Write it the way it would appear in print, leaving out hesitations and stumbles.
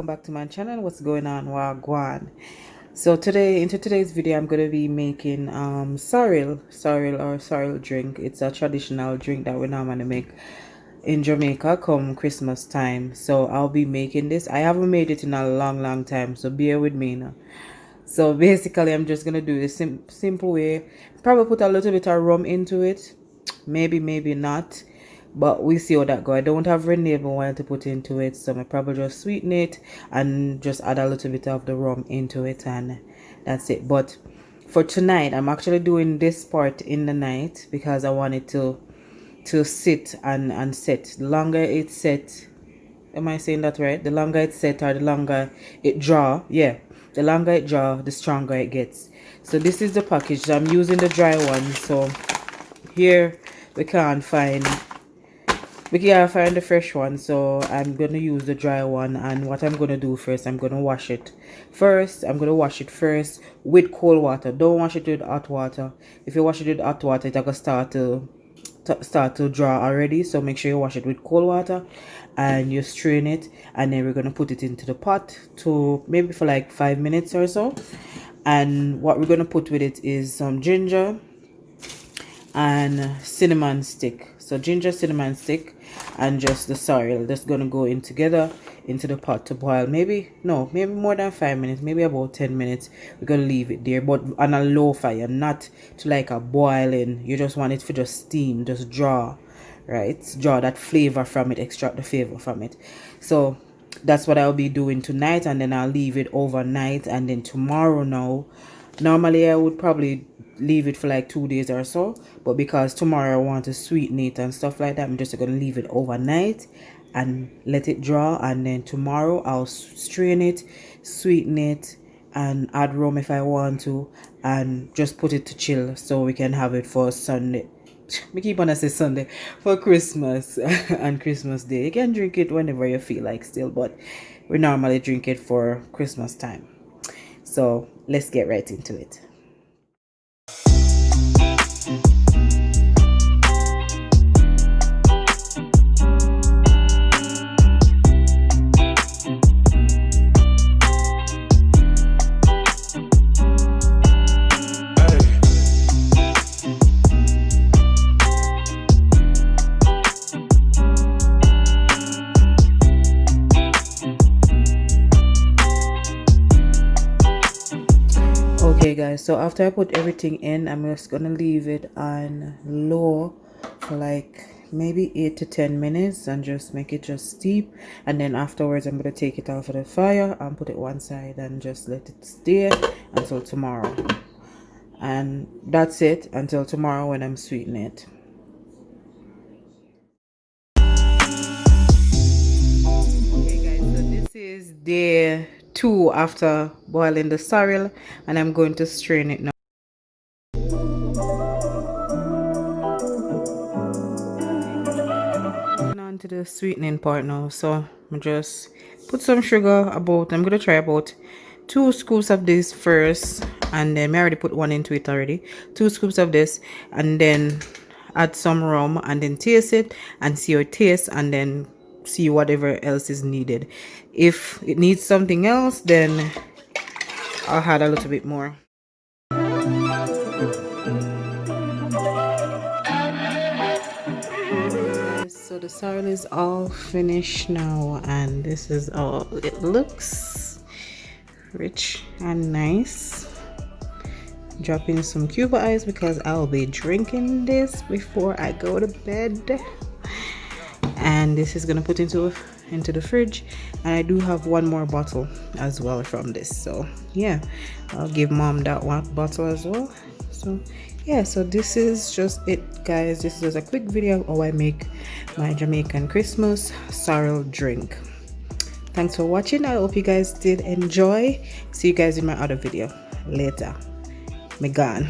back to my channel. What's going on, wagwan? So today's video I'm going to be making sorrel drink. It's a traditional drink that we normally make in Jamaica come Christmas time. So I'll be making this. I haven't made it in a long time, so bear with me now. So basically I'm just gonna do this simple way. Probably put a little bit of rum into it, maybe not, but we see how that go. I don't have renewable oil to put into it, so I probably just sweeten it and just add a little bit of the rum into it, and that's it. But for tonight I'm actually doing this part in the night because I want it to sit and set. The longer it's set, am I saying that right? The longer it's set, or the longer it draw, yeah, the longer it draw, the stronger it gets. So this is the package. I'm using the dry one. So here we can't find the fresh one, so I'm gonna use the dry one. And what I'm gonna do first, I'm gonna wash it first. I'm gonna wash it first with cold water. Don't wash it with hot water. If you wash it with hot water, it's gonna start to draw already. So make sure you wash it with cold water and you strain it, and then we're gonna put it into the pot to maybe for like 5 minutes or so. And what we're gonna put with it is some ginger and cinnamon stick. So ginger, cinnamon stick, and just the sorrel, that's gonna go in together into the pot to boil. Maybe more than 5 minutes, maybe about 10 minutes. We're gonna leave it there, but on a low fire, not to like a boiling. You just want it to just steam, just draw, right? Draw that flavor from it, extract the flavor from it. So that's what I'll be doing tonight, and then I'll leave it overnight. And then tomorrow, now normally I would probably leave it for like 2 days or so, but because tomorrow I want to sweeten it and stuff like that, I'm just gonna leave it overnight and let it draw. And then tomorrow I'll strain it, sweeten it, and add rum if I want to, and just put it to chill so we can have it for Sunday. We keep on say Sunday, for Christmas and Christmas Day. You can drink it whenever you feel like still, but we normally drink it for Christmas time. So let's get right into it. Okay guys, so after I put everything in, I'm just gonna leave it on low for like maybe 8 to 10 minutes and just make it just steep. And then afterwards I'm gonna take it off of the fire and put it one side and just let it stay until tomorrow. And that's it until tomorrow when I'm sweetening it. Okay guys, so this is day 2 after boiling the sorrel, and I'm going to strain it now. On to the sweetening part now. So I just put some sugar, I'm gonna try about 2 scoops of this first, and then I already put one into it already. 2 scoops of this, and then add some rum, and then taste it and see your taste, and then see whatever else is needed. If it needs something else, then I'll add a little bit more. So the sorrel is all finished now, and this is all it looks. Rich and nice. Drop in some Cuba ice because I'll be drinking this before I go to bed. And this is gonna put into the fridge, and I do have one more bottle as well from this. So yeah, I'll give mom that one bottle as well. So yeah, so this is just it guys. This is just a quick video of how I make my Jamaican Christmas sorrel drink. Thanks for watching. I hope you guys did enjoy. See you guys in my other video later. Me gone.